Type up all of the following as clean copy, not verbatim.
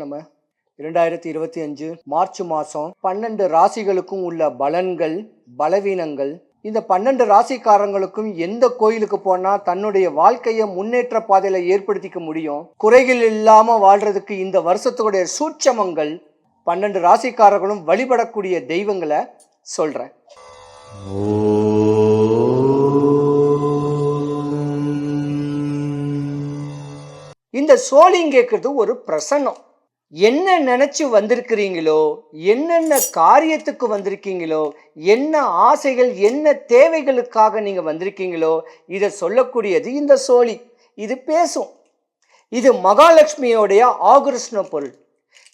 நம்ம 2025 மார்ச் மாதம் 12 ராசிகளுக்கும் உள்ள பலன்கள், பலவீனங்கள். இந்த 12 ராசிக்காரங்களுக்கும் எந்த கோயிலுக்கு போனால் தன்னுடைய வாழ்க்கையை முன்னேற்ற பாதையில் ஏற்படுத்திக்க முடியும், குறைகள் இல்லாமல் வாழ்கிறதுக்கு இந்த வருஷத்துடைய சூட்சமங்கள், 12 ராசிக்காரர்களும் வழிபடக்கூடிய தெய்வங்களை சொல்கிறேன். இந்த சோழிங்கேக்கிறது ஒரு பிரசன்னம். என்ன நினைச்சு வந்திருக்கிறீங்களோ, என்னென்ன காரியத்துக்கு வந்திருக்கீங்களோ, என்ன ஆசைகள், என்ன தேவைகளுக்காக நீங்க வந்திருக்கீங்களோ, இதை சொல்லக்கூடியது இந்த சோழி. இது பேசும். இது மகாலட்சுமியோடைய ஆகர்ஷண பொருள்.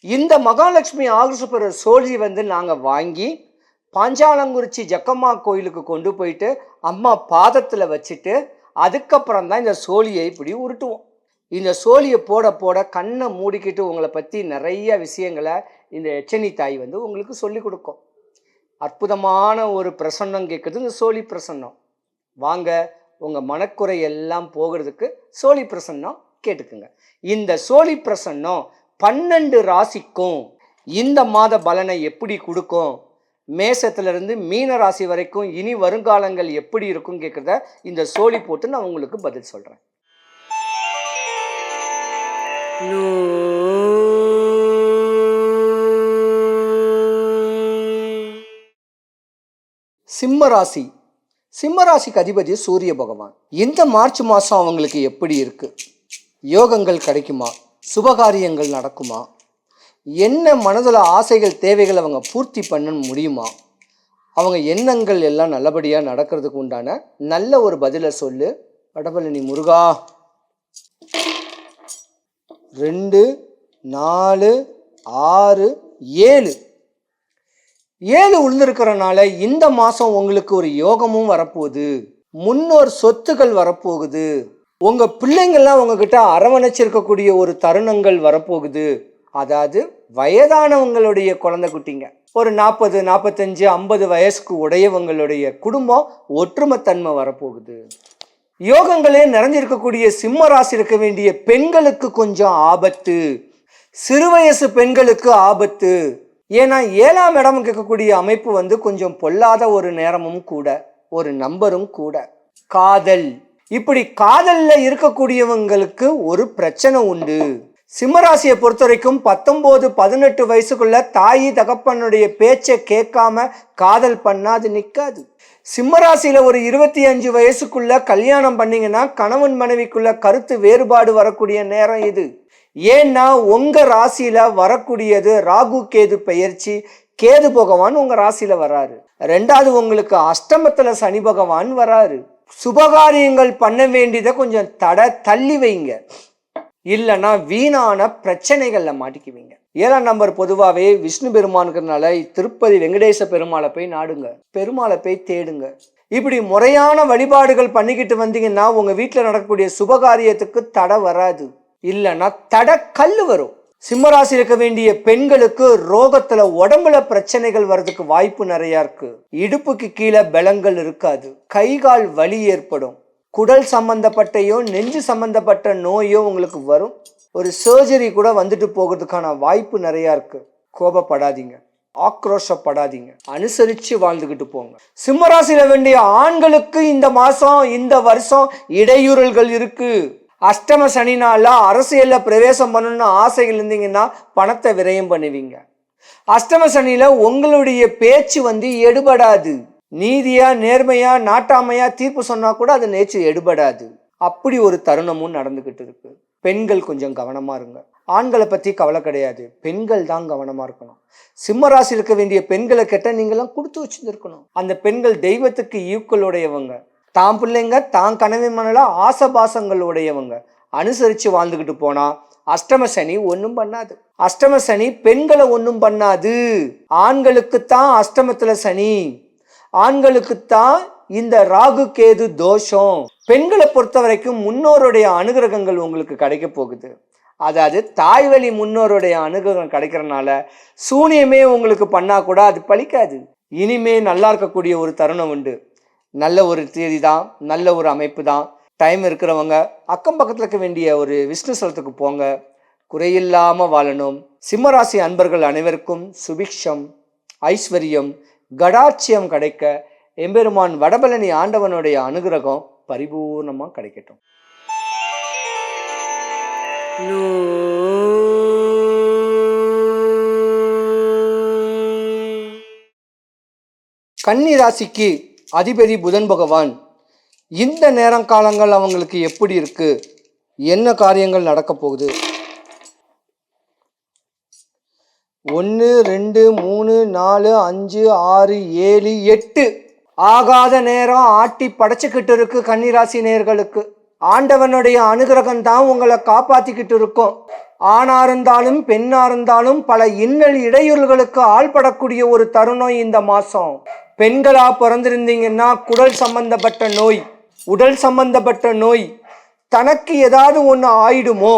இந்த மகாலட்சுமி ஆகர்ஷண பொருள் சோழி நாங்கள் வாங்கி பாஞ்சாலங்குறிச்சி ஜக்கம்மா கோயிலுக்கு கொண்டு போயிட்டு அம்மா பாதத்தில் வச்சுட்டு அதுக்கப்புறம் தான் இந்த சோழியை இப்படி உருட்டுவோம். இந்த சோழியை போட போட கண்ணை மூடிக்கிட்டு உங்களை பற்றி நிறைய விஷயங்களை இந்த எச்சனி தாய் உங்களுக்கு சொல்லி கொடுக்கும். அற்புதமான ஒரு பிரசன்னம் கேட்குறது இந்த சோழி பிரசன்னம். வாங்க, உங்கள் மனக்குறை எல்லாம் போகிறதுக்கு சோழி பிரசன்னம் கேட்டுக்குங்க. இந்த சோழி பிரசன்னம் 12 ராசிக்கும் இந்த மாத பலனை எப்படி கொடுக்கும், மேசத்திலிருந்து மீன ராசி வரைக்கும் இனி வருங்காலங்கள் எப்படி இருக்கும் கேட்குறத இந்த சோழி போட்டு நான் உங்களுக்கு பதில் சொல்கிறேன். சிம்மராசி. சிம்மராசிக்கு அதிபதி சூரிய பகவான். இந்த மார்ச் மாதம் அவங்களுக்கு எப்படி இருக்கு? யோகங்கள் கிடைக்குமா? சுபகாரியங்கள் நடக்குமா? என்ன மனதில் ஆசைகள், தேவைகள் அவங்க பூர்த்தி பண்ண முடியுமா? அவங்க எண்ணங்கள் எல்லாம் நல்லபடியாக நடக்கிறதுக்கு உண்டான நல்ல ஒரு பதிலை சொல்லு. வடபழனி முருகா. 2, 4, 6, 7 உளுந்திருக்கிறனால இந்த மாதம் உங்களுக்கு ஒரு யோகமும் வரப்போகுது. முன்னோர் சொத்துக்கள் வரப்போகுது. உங்கள் பிள்ளைங்கள்லாம் உங்ககிட்ட அரவணைச்சிருக்கக்கூடிய ஒரு தருணங்கள் வரப்போகுது. அதாவது வயதானவங்களுடைய குழந்தை குட்டிங்க, ஒரு 40, 45, 50 வயசுக்கு உடையவங்களுடைய குடும்பம் ஒற்றுமைத்தன்மை வரப்போகுது. யோகங்களே நிறைஞ்சிருக்கக்கூடிய சிம்ம ராசி இருக்க வேண்டிய பெண்களுக்கு கொஞ்சம் ஆபத்து. சிறு வயசு பெண்களுக்கு ஆபத்து. ஏன்னா 7ஆம் இடம் கேட்கக்கூடிய அமைப்பு கொஞ்சம் பொல்லாத ஒரு நேரமும் கூட, ஒரு நம்பரும் கூட. காதல். இப்படி காதல்ல இருக்கக்கூடியவங்களுக்கு ஒரு பிரச்சனை உண்டு. சிம்மராசியை பொறுத்த வரைக்கும் 19, 18 வயசுக்குள்ள தாய் தகப்பனுடைய பேச்சை கேட்காம காதல் பண்ணா அது நிற்காது. சிம்மராசியில ஒரு 25 வயசுக்குள்ள கல்யாணம் பண்ணீங்கன்னா கணவன் மனைவிக்குள்ள கருத்து வேறுபாடு வரக்கூடிய நேரம் இது. ஏன்னா உங்க ராசியில வரக்கூடியது ராகு கேது பெயர்ச்சி. கேது பகவான் உங்க ராசியில வராரு. 2வது உங்களுக்கு அஷ்டமத்துல சனி பகவான் வராரு. சுபகாரியங்கள் பண்ண வேண்டியதை கொஞ்சம் தள்ளி வைங்க, இல்லைன்னா வீணான பிரச்சனைகள்ல மாட்டிக்குவீங்க. 7ஆம் நம்பர் பொதுவாகவே விஷ்ணு பெருமானுக்கிறதுனால திருப்பதி வெங்கடேச பெருமாளை போய் நாடுங்க, பெருமாளை போய் தேடுங்க. இப்படி முறையான வழிபாடுகள் பண்ணிக்கிட்டு வந்தீங்கன்னா உங்க வீட்டில் நடக்கக்கூடிய சுபகாரியத்துக்கு தடை வராது, இல்லைன்னா தடை கல் வரும். சிம்மராசி இருக்க வேண்டிய பெண்களுக்கு ரோகத்துல உடம்புல பிரச்சனைகள் வர்றதுக்கு வாய்ப்பு நிறைய இருக்கு. இடுப்புக்கு கீழே பலங்கள் இருக்காது. கை கால் வலி ஏற்படும். குடல் சம்பந்தப்பட்டையோ நெஞ்சு சம்பந்தப்பட்ட நோயோ உங்களுக்கு வரும். ஒரு சர்ஜரி கூட வந்துட்டு போகிறதுக்கான வாய்ப்பு நிறைய இருக்கு. கோபப்படாதீங்க, ஆக்ரோஷப்படாதீங்க, அனுசரிச்சு வாழ்ந்துகிட்டு போங்க. சிம்மராசியில வேண்டிய ஆண்களுக்கு இந்த மாசம், இந்த வருஷம் இடையூறல்கள் இருக்கு. அஷ்டம சனினால அரசியல்ல பிரவேசம் பண்ணணும்னு ஆசைகள் இருந்தீங்கன்னா பணத்தை விரயம் பண்ணுவீங்க. அஷ்டம சனியில உங்களுடைய பேச்சு எடுபடாது. நீதியா நேர்மையா நாட்டாமையா தீர்ப்பு சொன்னா கூட அது நேற்று எடுபடாது. அப்படி ஒரு தருணமும் நடந்துகிட்டு இருக்கு. பெண்கள் கொஞ்சம் கவனமா இருங்க. ஆண்களை பத்தி கவலை கிடையாது, பெண்கள் தான் கவனமா இருக்கணும். சிம்மராசி இருக்க வேண்டிய பெண்களை கேட்ட நீங்களாம் கொடுத்து வச்சிருக்கணும். அந்த பெண்கள் தெய்வத்துக்கு ஈக்குவல் உடையவங்க. தான் பிள்ளைங்க தான் கனவு மனல ஆசபாசங்கள் உடையவங்க. அனுசரிச்சு வாழ்ந்துகிட்டு போனா அஷ்டம சனி ஒன்றும் பண்ணாது. அஷ்டம சனி பெண்களை ஒன்றும் பண்ணாது. ஆண்களுக்குத்தான் அஷ்டமத்துல சனி, ஆண்களுக்குத்தான் இந்த ராகு கேது தோஷம். பெண்களை பொறுத்த வரைக்கும் முன்னோருடைய அனுகிரகங்கள் உங்களுக்கு கிடைக்க போகுது. அதாவது தாய் வழி முன்னோருடைய அனுகிரகம் கிடைக்கிறனால சூனியமே உங்களுக்கு பண்ணா கூட அது பலிக்காது. இனிமே நல்லா இருக்கக்கூடிய ஒரு தருணம் உண்டு. நல்ல ஒரு தேதி தான், நல்ல ஒரு அமைப்பு தான். டைம் இருக்கிறவங்க அக்கம் பக்கத்தில் இருக்க வேண்டிய ஒரு விஷ்ணு ஸ்தலத்துக்கு போங்க. குறையில்லாம வாழணும். சிம்மராசி அன்பர்கள் அனைவருக்கும் சுபிக்ஷம், ஐஸ்வர்யம், கடாட்சியம் கிடைக்க எம்பெருமான் வடபழனி ஆண்டவனுடைய அனுகிரகம் பரிபூர்ணமா கிடைக்கட்டும். கன்னி ராசிக்கு அதிபதி புதன் பகவான் இந்த நேரங்காலங்கள் அவங்களுக்கு எப்படி இருக்கு, என்ன காரியங்கள் நடக்க போகுது? 1 2 3 4 5 6 7 8 ஆகாத நேரம் ஆட்டி படைச்சுக்கிட்டு இருக்கு. கன்னிராசி நேயர்களுக்கு ஆண்டவனுடைய அனுகிரகம் தான் உங்களை காப்பாத்திக்கிட்டு இருக்கும். ஆணா இருந்தாலும் பெண்ணா இருந்தாலும் பல இன்னல் இடையூறுகளுக்கு ஆள்படக்கூடிய ஒரு தருணம் இந்த மாசம். பெண்களா பிறந்திருந்தீங்கன்னா குடல் சம்பந்தப்பட்ட நோய், உடல் சம்பந்தப்பட்ட நோய், தனக்கு ஏதாவது ஒன்று ஆயிடுமோ,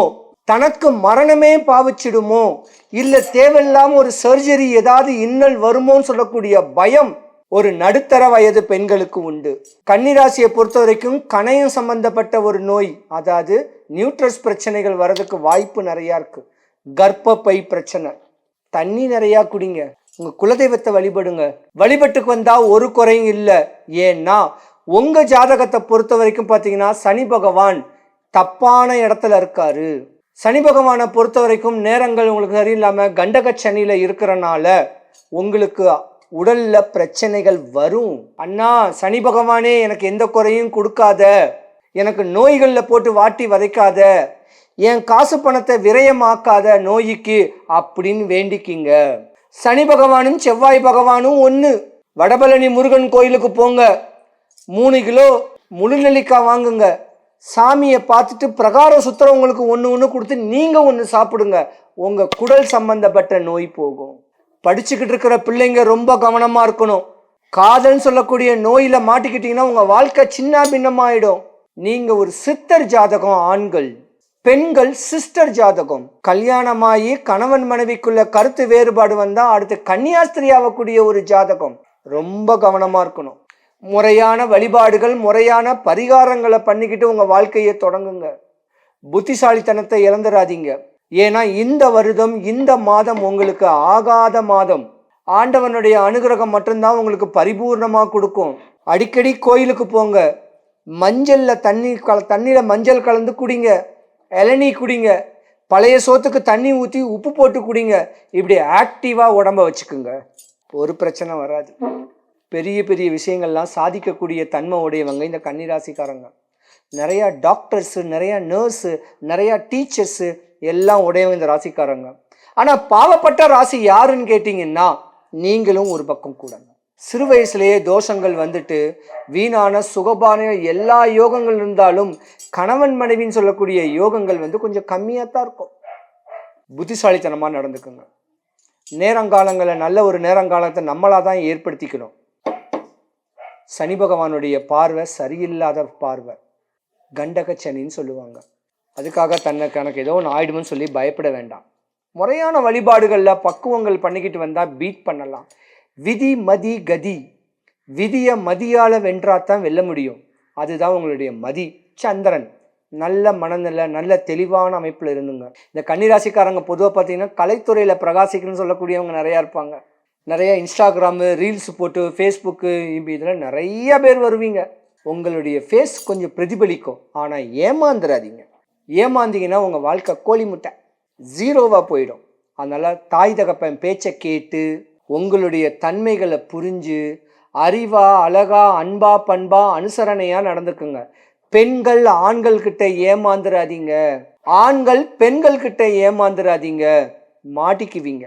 தனக்கு மரணமே பாவிச்சிடுமோ, இல்லை தேவையில்லாம ஒரு சர்ஜரி ஏதாவது இன்னல் வருமோன்னு சொல்லக்கூடிய பயம் ஒரு நடுத்தர வயது பெண்களுக்கு உண்டு. கன்னிராசியை பொறுத்த வரைக்கும் கணையம் சம்பந்தப்பட்ட ஒரு நோய், அதாவது நியூட்ரஸ் பிரச்சனைகள் வர்றதுக்கு வாய்ப்பு நிறையா இருக்கு. கர்ப்பப்பை பிரச்சனை. தண்ணி நிறையா குடிங்க, உங்க குலதெய்வத்தை வழிபடுங்க. வழிபட்டுக்கு வந்தா ஒரு குறையும் இல்லை. ஏன்னா உங்க ஜாதகத்தை பொறுத்த வரைக்கும் பார்த்தீங்கன்னா சனி பகவான் தப்பான இடத்துல இருக்காரு. சனி பகவானை பொறுத்த வரைக்கும் நேரங்கள் உங்களுக்கு சரியில்லாம கண்டக சனியில இருக்கிறனால உங்களுக்கு உடல்ல பிரச்சனைகள் வரும். அண்ணா சனி பகவானே எனக்கு எந்த குறையும் கொடுக்காத, எனக்கு நோய்கள்ல போட்டு வாட்டி வதைக்காத, என் காசு பணத்தை விரயமாக்காத நோய்க்கு அப்படின்னு வேண்டிக்கிங்க. சனி பகவானும் செவ்வாய் பகவானும் ஒன்று. வடபழனி முருகன் கோயிலுக்கு போங்க, 3 கிலோ முழு நெல்லிக்காய் வாங்குங்க, சாமியை பார்த்துட்டு பிரகாரம் சுத்துறவங்களுக்கு ஒன்று கொடுத்து நீங்கள் ஒன்று சாப்பிடுங்க. உங்கள் குடல் சம்பந்தப்பட்ட நோய் போகும். படிச்சுக்கிட்டு இருக்கிற பிள்ளைங்க ரொம்ப கவனமாக இருக்கணும். காதல்னு சொல்லக்கூடிய நோயில் மாட்டிக்கிட்டீங்கன்னா உங்கள் வாழ்க்கை சின்ன பின்னமாயிடும். நீங்கள் ஒரு சித்தர் ஜாதகம் ஆண்கள், பெண்கள் சிஸ்டர் ஜாதகம். கல்யாணமாகி கணவன் மனைவிக்குள்ள கருத்து வேறுபாடு வந்தால் அடுத்து கன்னியாஸ்திரி ஆகக்கூடிய ஒரு ஜாதகம். ரொம்ப கவனமாக இருக்கணும். முறையான வழிபாடுகள், முறையான பரிகாரங்களை பண்ணிக்கிட்டு உங்கள் வாழ்க்கையை தொடங்குங்க. புத்திசாலித்தனத்தை இழந்துடாதீங்க. ஏன்னா இந்த வருடம், இந்த மாதம் உங்களுக்கு ஆகாத மாதம். ஆண்டவனுடைய அனுகிரகம் மட்டும்தான் உங்களுக்கு பரிபூர்ணமாக கொடுக்கும். அடிக்கடி கோயிலுக்கு போங்க, தண்ணியில் மஞ்சள் கலந்து குடிங்க, இளநீ குடிங்க, பழைய சோத்துக்கு தண்ணி ஊற்றி உப்பு போட்டு குடிங்க. இப்படி ஆக்டிவாக உடம்ப வச்சுக்குங்க, ஒரு பிரச்சனை வராது. பெரிய பெரிய விஷயங்கள்லாம் சாதிக்கக்கூடிய தன்மை உடையவங்க இந்த கன்னிராசிக்காரங்க. நிறையா டாக்டர்ஸு, நிறையா நர்ஸு, நிறையா டீச்சர்ஸு எல்லாம் உடையவங்க இந்த ராசிக்காரங்க. ஆனால் பாவப்பட்ட ராசி யாருன்னு கேட்டிங்கன்னா நீங்களும் ஒரு பக்கம் கூடங்க. சிறு வயசுலேயே தோஷங்கள் வந்துட்டு வீணான சுகபான எல்லா யோகங்கள் இருந்தாலும் கணவன் மனைவின்னு சொல்லக்கூடிய யோகங்கள் கொஞ்சம் கம்மியாக தான் இருக்கும். புத்திசாலித்தனமாக நடந்துக்குங்க. நேரங்காலங்களை நல்ல ஒரு நேரங்காலத்தை நம்மளாக தான் ஏற்படுத்திக்கணும். சனி பகவானுடைய பார்வை சரியில்லாத பார்வை, கண்டக சனின்னு சொல்லுவாங்க. அதுக்காக தனக்கு ஏதோ ஒன்று ஆயிடும்னு சொல்லி பயப்பட வேண்டாம். முறையான வழிபாடுகளில் பக்குவங்கள் பண்ணிக்கிட்டு வந்தால் பீட் பண்ணலாம். விதி மதி கதி, விதியை மதியால் வென்றாத்தான் வெல்ல முடியும். அதுதான் உங்களுடைய மதி. சந்திரன் நல்ல மனநிலை, நல்ல தெளிவான அமைப்பில் இருந்துங்க. இந்த கன்னிராசிக்காரங்க பொதுவாக பார்த்தீங்கன்னா கலைத்துறையில் பிரகாசிக்கணும்னு சொல்லக்கூடியவங்க நிறையா இருப்பாங்க. நிறைய இன்ஸ்டாகிராமு, ரீல்ஸ் போட்டு, ஃபேஸ்புக்கு, இதில் நிறைய பேர் வருவீங்க. உங்களுடைய ஃபேஸ் கொஞ்சம் பிரதிபலிக்கும். ஆனால் ஏமாந்துடாதீங்க. ஏமாந்தீங்கன்னா உங்கள் வாழ்க்கை கோழி முட்டை, ஜீரோவாக போயிடும். அதனால் தாய் தகப்பன் பேச்சை கேட்டு உங்களுடைய தன்மைகளை புரிஞ்சு அறிவா, அழகா, அன்பா, பண்பா, அனுசரணையாக நடந்துக்குங்க. பெண்கள் ஆண்கள் கிட்ட ஏமாந்துடாதீங்க, ஆண்கள் பெண்கள் கிட்ட ஏமாந்துடாதீங்க, மாட்டிக்குவீங்க.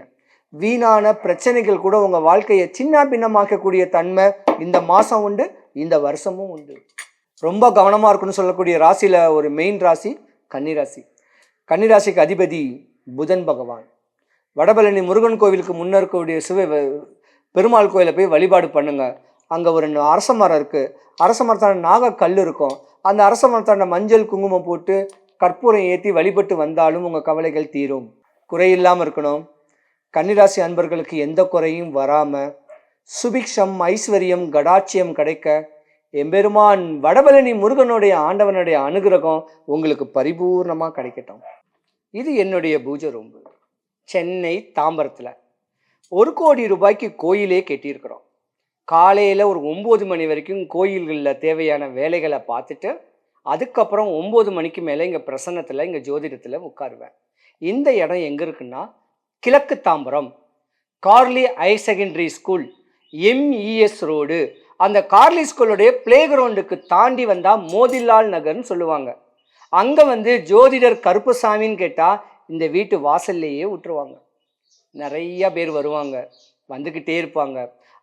வீணான பிரச்சனைகள் கூட உங்கள் வாழ்க்கையை சின்ன பின்னமாக்கக்கூடிய தன்மை இந்த மாதம் உண்டு, இந்த வருஷமும் உண்டு. ரொம்ப கவனமாக இருக்குன்னு சொல்லக்கூடிய ராசியில் ஒரு மெயின் ராசி கன்னிராசி. கன்னிராசிக்கு அதிபதி புதன் பகவான். வடபழனி முருகன் கோவிலுக்கு முன்ன இருக்கக்கூடிய பெருமாள் கோயிலை போய் வழிபாடு பண்ணுங்க. அங்கே ஒரு அரச மரம் இருக்குது. அரச மரத்தான நாகக்கல் இருக்கும். அந்த அரச மரத்தான மஞ்சள் குங்குமம் போட்டு கற்பூரம் ஏற்றி வழிபட்டு வந்தாலும் உங்கள் கவலைகள் தீரும். குறையில்லாமல் இருக்கணும். கன்னிராசி அன்பர்களுக்கு எந்த குறையும் வராமல் சுபிக்ஷம், ஐஸ்வர்யம், கடாட்சியம் கிடைக்க எம்பெருமான் வடபழனி முருகனுடைய ஆண்டவனுடைய அனுகிரகம் உங்களுக்கு பரிபூர்ணமாக கிடைக்கட்டும். இது என்னுடைய பூஜை ரூம்பு. சென்னை தாம்பரத்தில் 1,00,00,000 ரூபாய்க்கு கோயிலே கட்டியிருக்கிறோம். காலையில் ஒரு 9 மணி வரைக்கும் கோயில்களில் தேவையான வேலைகளை பார்த்துட்டு அதுக்கப்புறம் 9 மணிக்கு மேலே இங்கே பிரசன்னத்தில் இங்கே ஜோதிடத்தில் உட்காருவேன். இந்த இடம் எங்கே இருக்குன்னா கிழக்கு Tambaram garlic higher secondary school MES road. அந்த கார்லி ஸ்கூலுடைய பிளே கிரவுண்டுக்கு தாண்டி வந்தால் மோதிலால் நகர்னு சொல்லுவாங்க. அங்கே வந்து ஜோதிடர் கருப்புசாமின்னு கேட்டால் இந்த வீட்டு வாசல்லையே விட்டுருவாங்க. நிறைய பேர் வருவாங்க, வந்துக்கிட்டே இருப்பாங்க.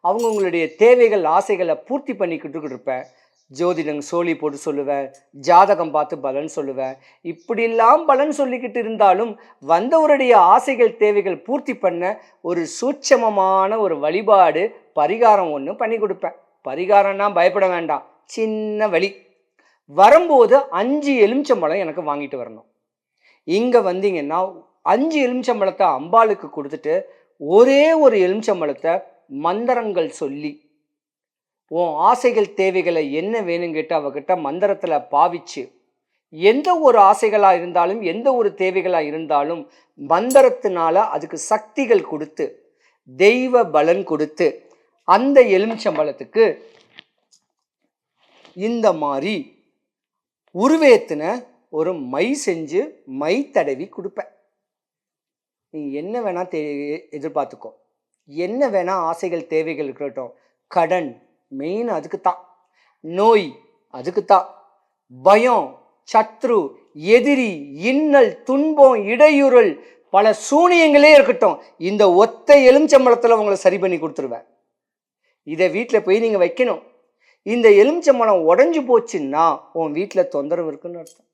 அவங்கவுங்களுடைய தேவைகள் ஆசைகளை பூர்த்தி பண்ணிக்கிட்டு இருப்பேன். ஜோதிடம் சோழி போட்டு சொல்லுவேன், ஜாதகம் பார்த்து பலன் சொல்லுவேன். இப்படிலாம் பலன் சொல்லிக்கிட்டு இருந்தாலும் வந்தவருடைய ஆசைகள் தேவைகள் பூர்த்தி பண்ண ஒரு சூட்சமமான ஒரு வழிபாடு பரிகாரம் ஒன்று பண்ணி கொடுப்பேன். பரிகாரம்னா பயப்பட வேண்டாம், சின்ன வழி. வரும்போது 5 எலுமிச்சம்பழம் எனக்கு வாங்கிட்டு வரணும். இங்கே வந்தீங்கன்னா 5 எலுமிச்சம்பழத்தை அம்பாளுக்கு கொடுத்துட்டு ஒரே ஒரு எலுமிச்சம்பழத்தை மந்திரங்கள் சொல்லி உன் ஆசைகள் தேவைகளை என்ன வேணும் கேட்டு அவகிட்ட மந்திரத்தில் பாவிச்சு, எந்த ஒரு ஆசைகளாக இருந்தாலும் எந்த ஒரு தேவைகளாக இருந்தாலும் மந்திரத்தினால அதுக்கு சக்திகள் கொடுத்து தெய்வ பலன் கொடுத்து அந்த எலுமிச்சம்பழத்துக்கு இந்த மாதிரி உருவேத்தின ஒரு மை செஞ்சு மை தடவி கொடுப்பேன். நீ என்ன வேணா எதிர்பார்த்துக்கோ, என்ன வேணா ஆசைகள் தேவைகள் இருக்கட்டும். கடன் மெயின் அதுக்குத்தான், நோய் அதுக்குத்தான், பயம், சத்ரு, எதிரி, இன்னல், துன்பம், இடையூறல், பல சூனியங்களே இருக்கட்டும், இந்த ஒத்த எலுமிச்சம்பழத்தில் உங்களை சரி பண்ணி கொடுத்துருவேன். இதை வீட்டில் போய் நீங்கள் வைக்கணும். இந்த எலுமிச்சம்பழம் உடஞ்சி போச்சுன்னா உன் வீட்டில் தொந்தரவு இருக்குன்னு அர்த்தம்.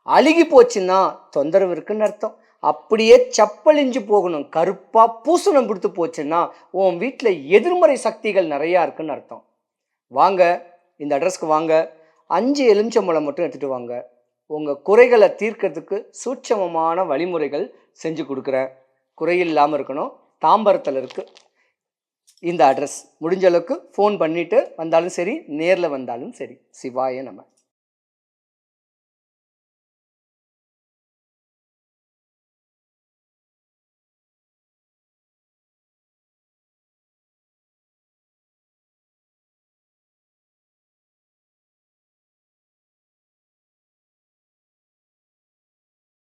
அழுகி போச்சுன்னா தொந்தரவு இருக்குன்னு அர்த்தம். அப்படியே சப்பழிஞ்சு போகணும், கருப்பாக பூசணம் கொடுத்து போச்சுன்னா உன் வீட்டில் எதிர்மறை சக்திகள் நிறையா இருக்குன்னு அர்த்தம். வாங்க, இந்த அட்ரஸ்க்கு வாங்க. 5 எலுமிச்சம்பழம் மட்டும் எடுத்துகிட்டு வாங்க. உங்கள் குறைகளை தீர்க்கிறதுக்கு சூட்சமமான வழிமுறைகள் செஞ்சு கொடுக்குறேன். குறையில்லாமல் இருக்கணும். தாம்பரத்தில் இருக்குது இந்த அட்ரஸ். முடிஞ்ச அளவுக்கு ஃபோன் பண்ணிவிட்டு வந்தாலும் சரி, நேரில் வந்தாலும் சரி. சிவாய நம.